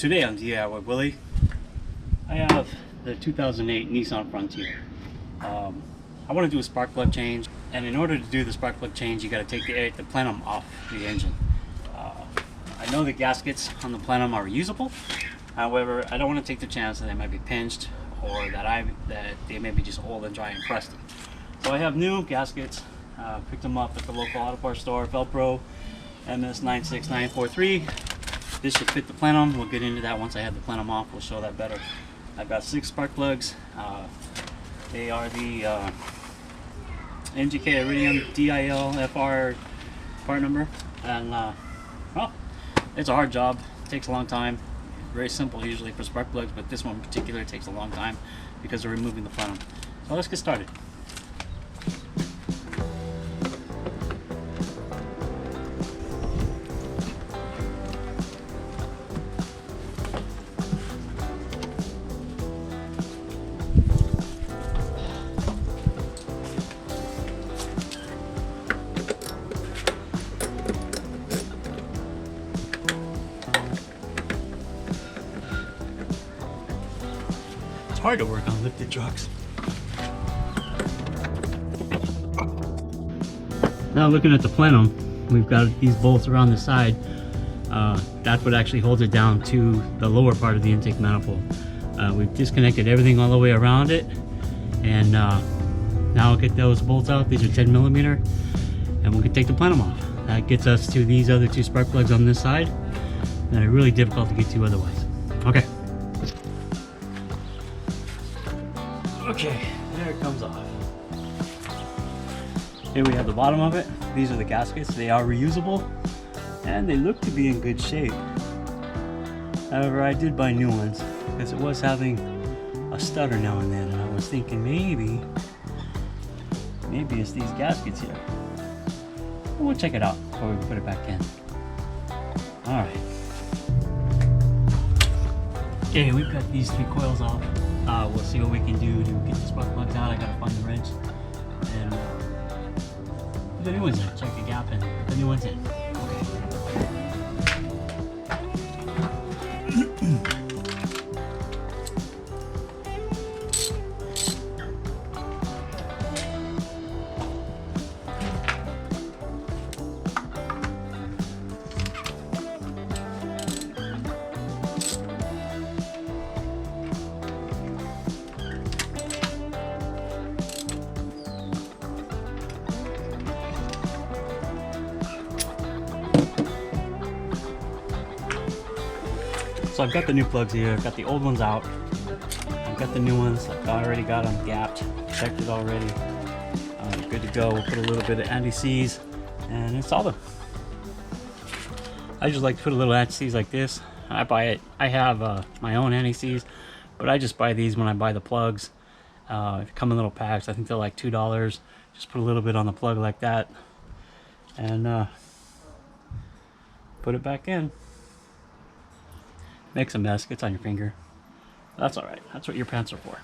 Today on DIY with Willy, I have the 2008 Nissan Frontier. I want to do a spark plug change, and in order to do the spark plug change, you got to take the plenum off the engine. I know the gaskets on the plenum are reusable. However, I don't want to take the chance that they might be pinched or that they may be just old and dry and crusty. So I have new gaskets. Picked them up at the local auto parts store, Felpro MS96943. This should fit the plenum. We'll get into that once I have the plenum off. We'll show that better. I've got 6 spark plugs. They are the NGK Iridium DILFR part number. And well, it's a hard job. It takes a long time. Very simple usually for spark plugs, but this one in particular takes a long time because we're removing the plenum. So let's get started. It's hard to work on lifted trucks. Now looking at the plenum, we've got these bolts around the side. That's what actually holds it down to the lower part of the intake manifold. We've disconnected everything all the way around it, and now I'll get those bolts out. These are 10mm, and we can take the plenum off. That gets us to these other 2 spark plugs on this side that are really difficult to get to otherwise. Okay. Okay, there it comes off. Here we have the bottom of it. These are the gaskets. They are reusable and they look to be in good shape. However, I did buy new ones because it was having a stutter now and then, and I was thinking maybe it's these gaskets here. But we'll check it out before we put it back in. Alright. Okay, we've got these 3 coils off. We'll see what we can do to get the spark plugs out. I gotta find the wrench and put the new ones in. Check the gap and put the new ones in. So I've got the new plugs here. I've got the old ones out. I've got the new ones. I've already got them gapped, checked it already. Good to go. We'll put a little bit of anti-seize and install them. I just like to put a little anti-seize like this. I buy it. I have my own anti-seize, but I just buy these when I buy the plugs. They come in little packs. I think they're like $2. Just put a little bit on the plug like that and put it back in. Makes a mess, gets on your finger. That's alright, that's what your pants are for.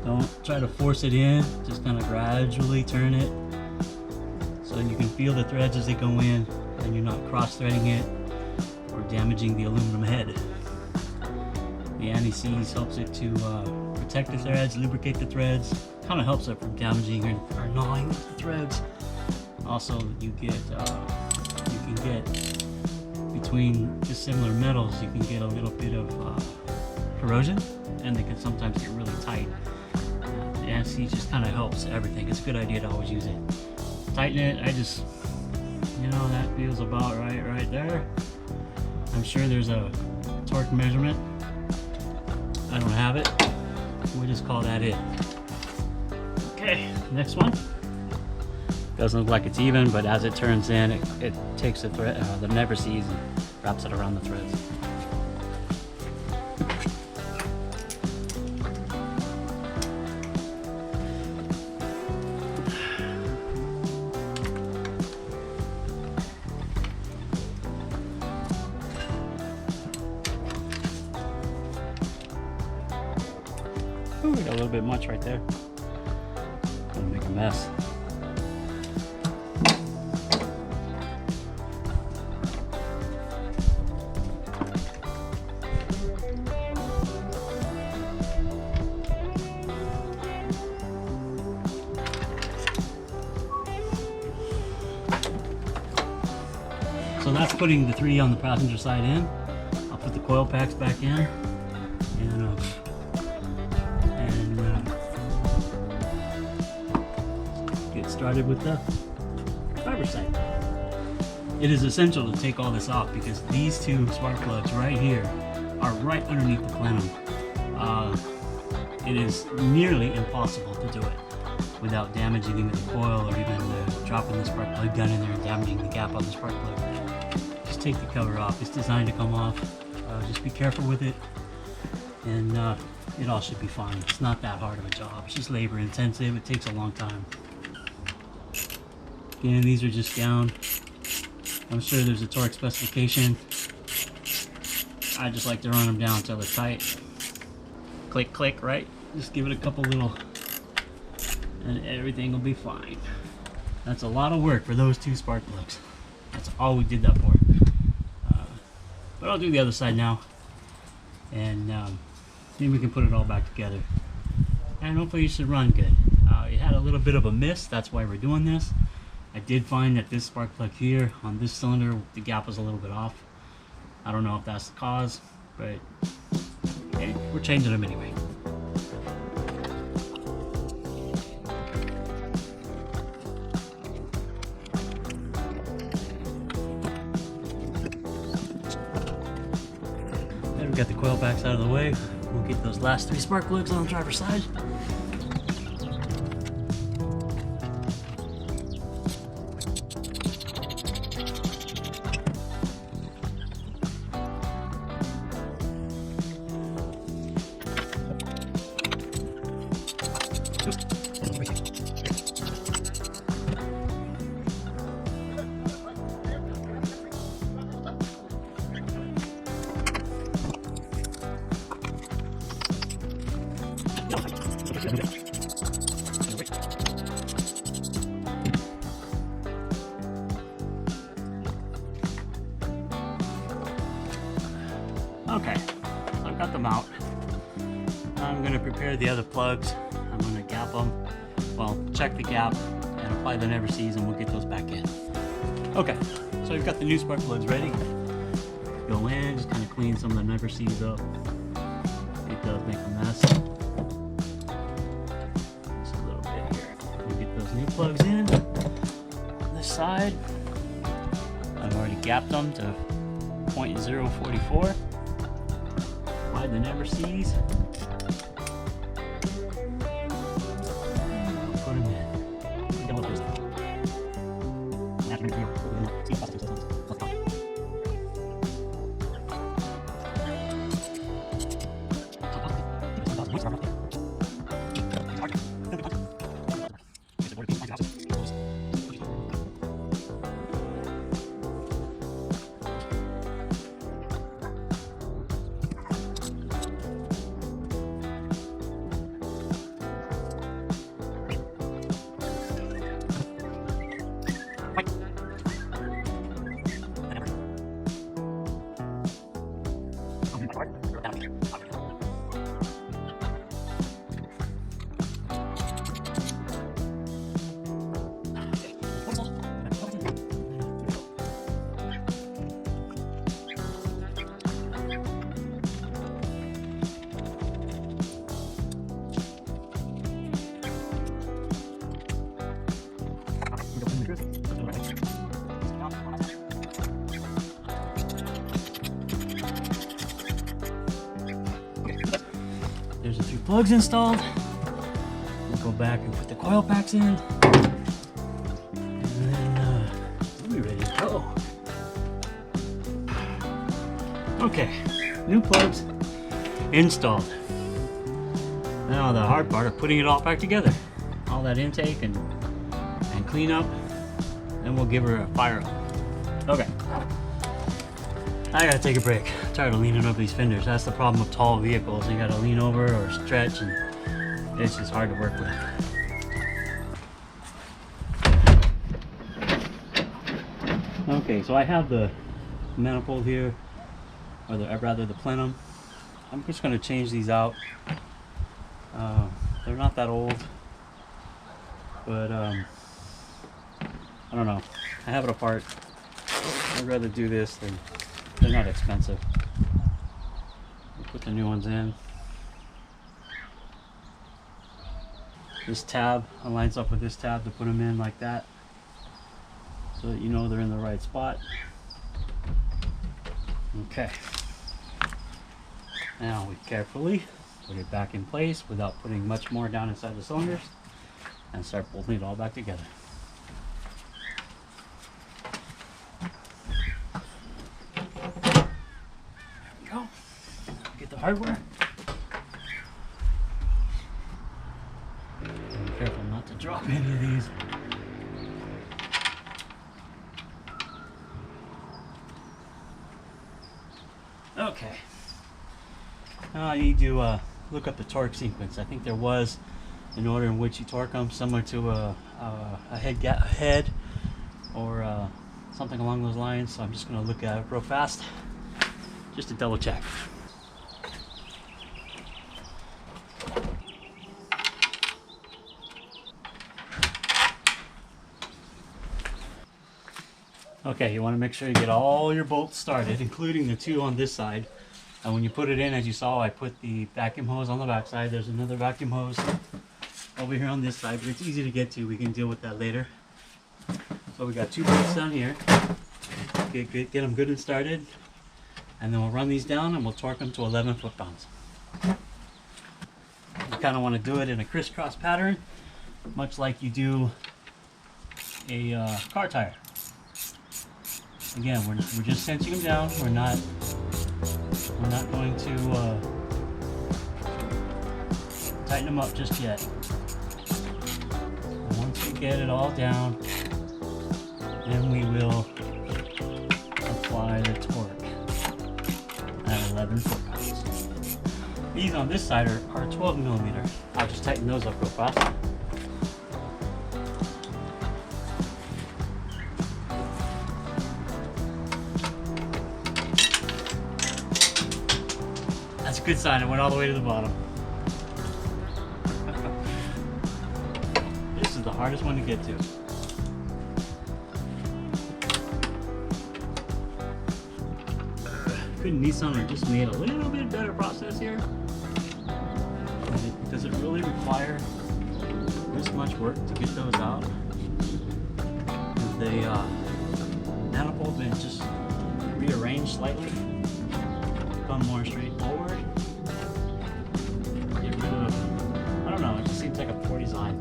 Don't try to force it in, just kind of gradually turn it so you can feel the threads as they go in and you're not cross-threading it or damaging the aluminum head. The anti-seize helps it to protect the threads, lubricate the threads. Kind of helps it from damaging or gnawing the threads. Also, you can get between dissimilar metals, you can get a little bit of corrosion, and they can sometimes get really tight. The anti-seize just kind of helps everything. It's a good idea to always use it. Tighten it. That feels about right there. I'm sure there's a torque measurement. I don't have it. We'll just call that it. Okay, next one. Doesn't look like it's even, but as it turns in, it takes the never seize and wraps it around the threads. Ooh, got a little bit much right there. Gonna make a mess. So that's putting the 3 on the passenger side in. I'll put the coil packs back in and get started with the driver's side. It is essential to take all this off because these 2 spark plugs right here are right underneath the plenum. It is nearly impossible to do it without damaging either the coil or even dropping the spark plug gun in there and damaging the gap on the spark plug. Just take the cover off. It's designed to come off. Just be careful with it, and it all should be fine. It's not that hard of a job. It's just labor intensive. It takes a long time. Again, these are just down. I'm sure there's a torque specification. I just like to run them down until they're tight. Click, click, right? Just give it a couple little, and everything will be fine. That's a lot of work for those 2 spark plugs. That's all we did that for. But I'll do the other side now, and then we can put it all back together. And hopefully it should run good. It had a little bit of a miss, that's why we're doing this. I did find that this spark plug here on this cylinder, the gap was a little bit off. I don't know if that's the cause, but hey, we're changing them anyway. We've got the coil packs out of the way. We'll get those last 3 spark plugs on the driver's side. Okay, so I've got them out. I'm going to prepare the other plugs. I'm going to gap them. Well, check the gap and apply the never sees, and we'll get those back in. Okay, so we've got the new spark plugs ready. Go in, just kind of clean some of the never sees up. It does make a mess. Just a little bit here. We'll get those new plugs in. On this side, I've already gapped them to 0.044. Apply the never sees. Put them in. There's a few plugs installed. We'll go back and put the coil packs in. And then we'll be ready to go. Okay, new plugs installed. Now the hard part of putting it all back together. All that intake and clean up. Then we'll give her a fire up. Okay. I gotta take a break. I'm tired of leaning over these fenders. That's the problem with tall vehicles. You gotta lean over or stretch, and it's just hard to work with. Okay, so I have the manifold here, or rather the Plenum. I'm just going to change these out. They're not that old, but I don't know. I have it apart. I'd rather do this than they're not expensive. We'll put the new ones in. This tab aligns up with this tab to put them in like that, so that you know they're in the right spot. Okay. Now we carefully put it back in place without putting much more down inside the cylinders and start bolting it all back together. There we go. Get the hardware. Be careful not to drop any of these. Okay. Now I need to look up the torque sequence. I think there was an order in which you torque them similar to a head or something along those lines. So I'm just going to look at it real fast just to double check. Okay, you want to make sure you get all your bolts started, including the two on this side. And when you put it in, as you saw, I put the vacuum hose on the back side. There's another vacuum hose over here on this side, but it's easy to get to. We can deal with that later. So we got two bolts down here. Get them good and started. And then we'll run these down and we'll torque them to 11 foot-pounds. You kind of want to do it in a crisscross pattern, much like you do a car tire. Again, we're just cinching them down. We're not going to tighten them up just yet. And once we get it all down, then we will apply the torque at 11 foot-pounds. These on this side are 12 millimeter. I'll just tighten those up real fast. That's a good sign. It went all the way to the bottom. This is the hardest one to get to. Couldn't Nissan have just made a little bit better process here? Does it really require this much work to get those out? Has the manifold been just rearranged slightly? Become more straightforward? Get rid of, I don't know, it just seems like a poor design.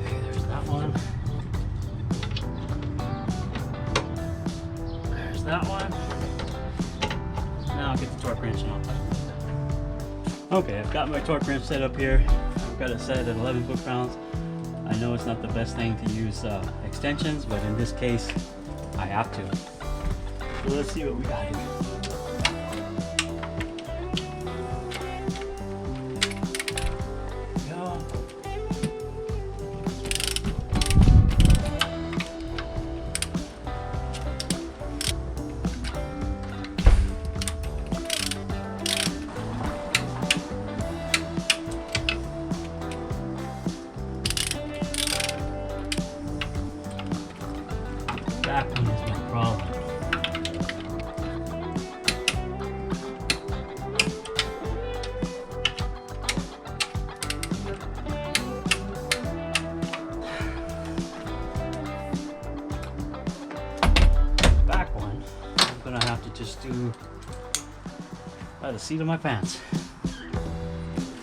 Okay, there's that one. There's that one. Now I'll get the torque wrench on. Okay, I've got my torque wrench set up here. I've got it set at 11 foot-pounds. I know it's not the best thing to use extensions, but in this case, I have to. So let's see what we got here. Back one is my problem. Back one, I'm gonna have to just do by the seat of my pants,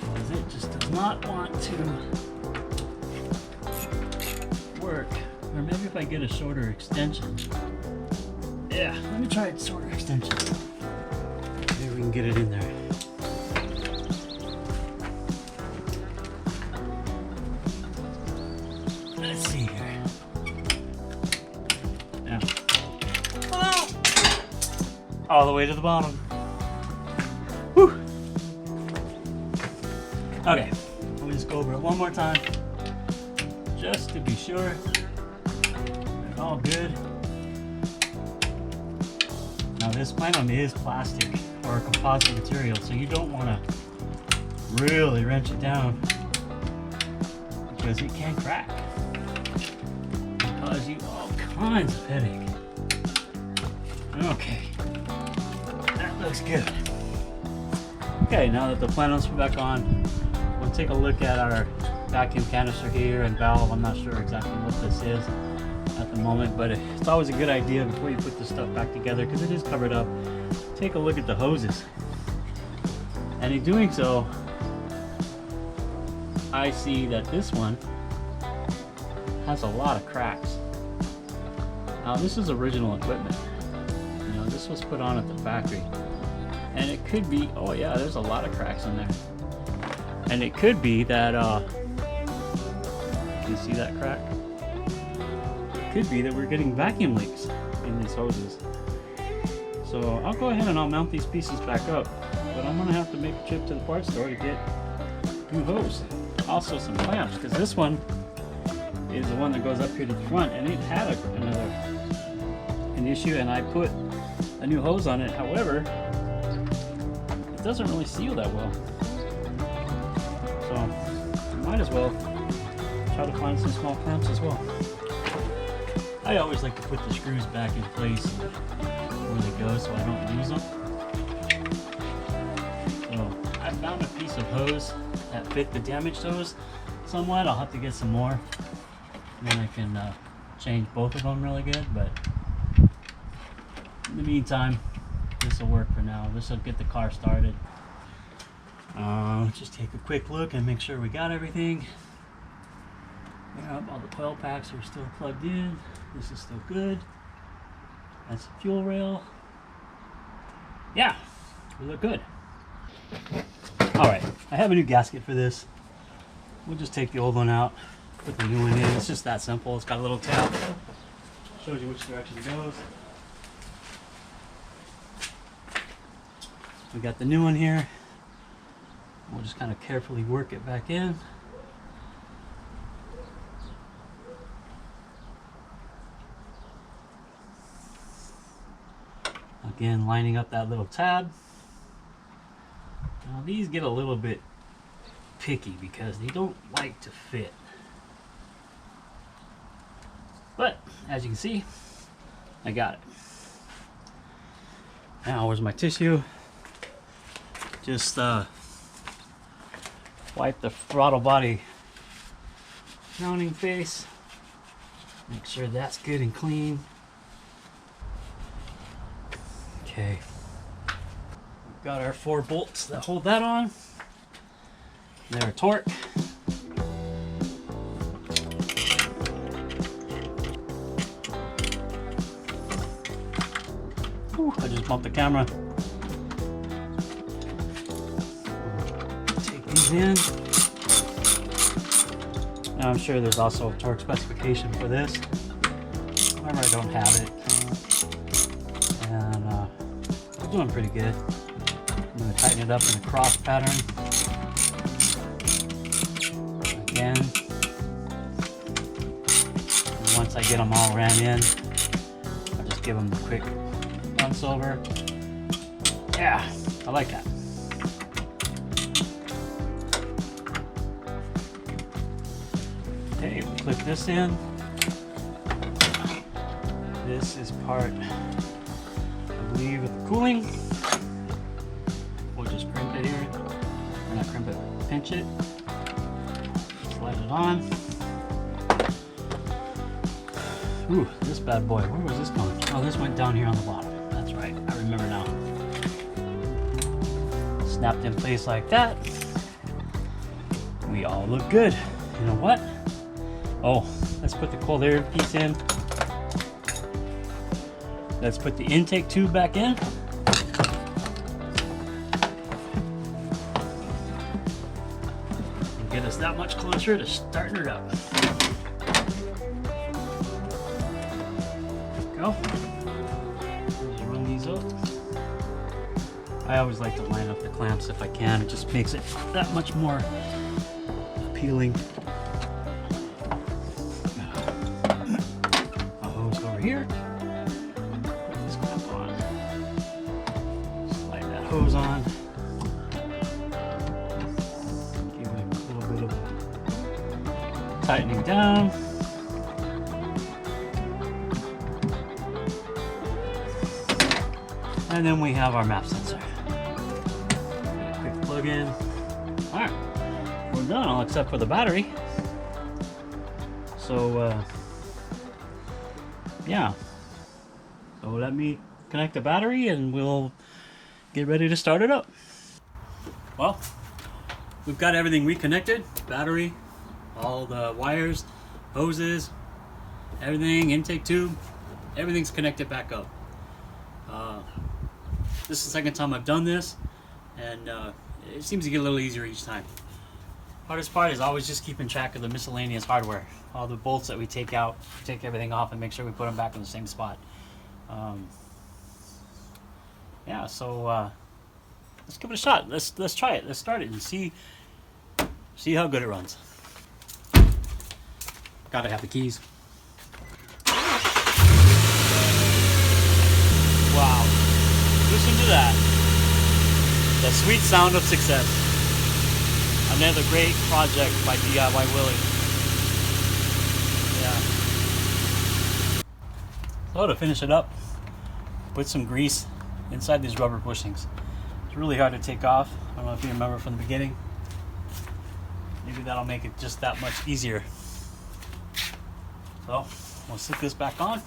because it just does not want to work. Or maybe if I get a shorter extension. Yeah, let me try a shorter extension. Maybe we can get it in there. Let's see here. Now, all the way to the bottom. Whew. Okay, let me just go over it one more time, just to be sure. all good. Now this plenum is plastic or a composite material, so you don't want to really wrench it down because it can crack. It'll cause you all kinds of headache. Okay, that looks good. Okay, now that the plenum's back on, we'll take a look at our vacuum canister here and valve. I'm not sure exactly what this is at the moment, but it's always a good idea before you put this stuff back together, because it is covered up, take a look at the hoses. And in doing so, I see that this one has a lot of cracks. Now this is original equipment. You know, this was put on at the factory. And it could be, oh yeah, there's a lot of cracks in there. And it could be that, can you see that crack? It could be that we're getting vacuum leaks in these hoses. So I'll go ahead and I'll mount these pieces back up, but I'm gonna have to make a trip to the parts store to get new hose. Also some clamps, because this one is the one that goes up here to the front, and it had an issue, and I put a new hose on it. However, it doesn't really seal that well. So might as well try to find some small clamps as well. I always like to put the screws back in place where they go so I don't lose them. So I found a piece of hose that fit the damaged hose somewhat. I'll have to get some more, and then I can change both of them really good, but in the meantime, this will work for now. This will get the car started. Just take a quick look and make sure we got everything. Yep, all the coil packs are still plugged in. This is still good. That's the fuel rail. Yeah, we look good. Alright, I have a new gasket for this. We'll just take the old one out, put the new one in. It's just that simple. It's got a little tab. Shows you which direction it goes. We got the new one here. We'll just kind of carefully work it back in. Again, lining up that little tab. Now these get a little bit picky because they don't like to fit. But as you can see, I got it. Now where's my tissue? Just wipe the throttle body mounting face. Make sure that's good and clean. Okay. We've got our 4 bolts that hold that on. They're torque. Ooh, I just bumped the camera. Take these in. Now I'm sure there's also a torque specification for this. However, I don't have it. And we're doing pretty good. I'm going to tighten it up in a cross pattern. Again. And once I get them all ran in, I'll just give them a quick once over. Yeah, I like that. Okay, we'll clip this in. This is part, I believe, of the cooling. We'll just crimp it here. Or not crimp it, pinch it. Slide it on. Ooh, this bad boy, where was this going? Oh, this went down here on the bottom. That's right, I remember now. Snapped in place like that. We all look good. You know what? Oh, let's put the cold air piece in. Let's put the intake tube back in. And get us that much closer to starting it up. Go. Just run these up. I always like to line up the clamps if I can. It just makes it that much more appealing. A hose over here. Let's clamp on. Slide that hose on. Give it a little bit of tightening down. And then we have our map sensor. Quick plug in. Alright, we're done, all except for the battery. So, yeah. So let me connect the battery and we'll get ready to start it up. Well, we've got everything reconnected. Battery, all the wires, hoses, everything, intake tube, everything's connected back up. This is the second time I've done this, and it seems to get a little easier each time. Hardest part is always just keeping track of the miscellaneous hardware. All the bolts that we take out, take everything off and make sure we put them back in the same spot. Yeah, so let's give it a shot. Let's try it. Let's start it and see how good it runs. Gotta have the keys. Wow. Listen to that. The sweet sound of success. Another great project by Willy. Yeah. So to finish it up, put some grease inside these rubber bushings. It's really hard to take off. I don't know if you remember from the beginning. Maybe that'll make it just that much easier. So we'll stick this back on.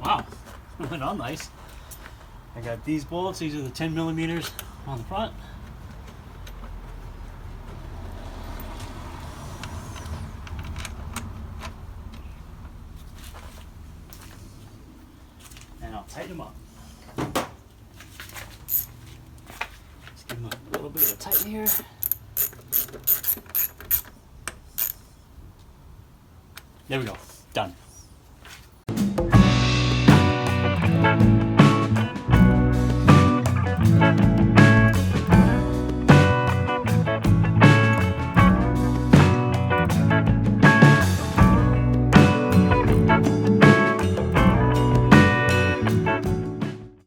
Wow, it went on nice. I got these bolts. These are the 10 millimeters on the front. And I'll tighten them up. Just give them a little bit of a tighten here. There we go. Done.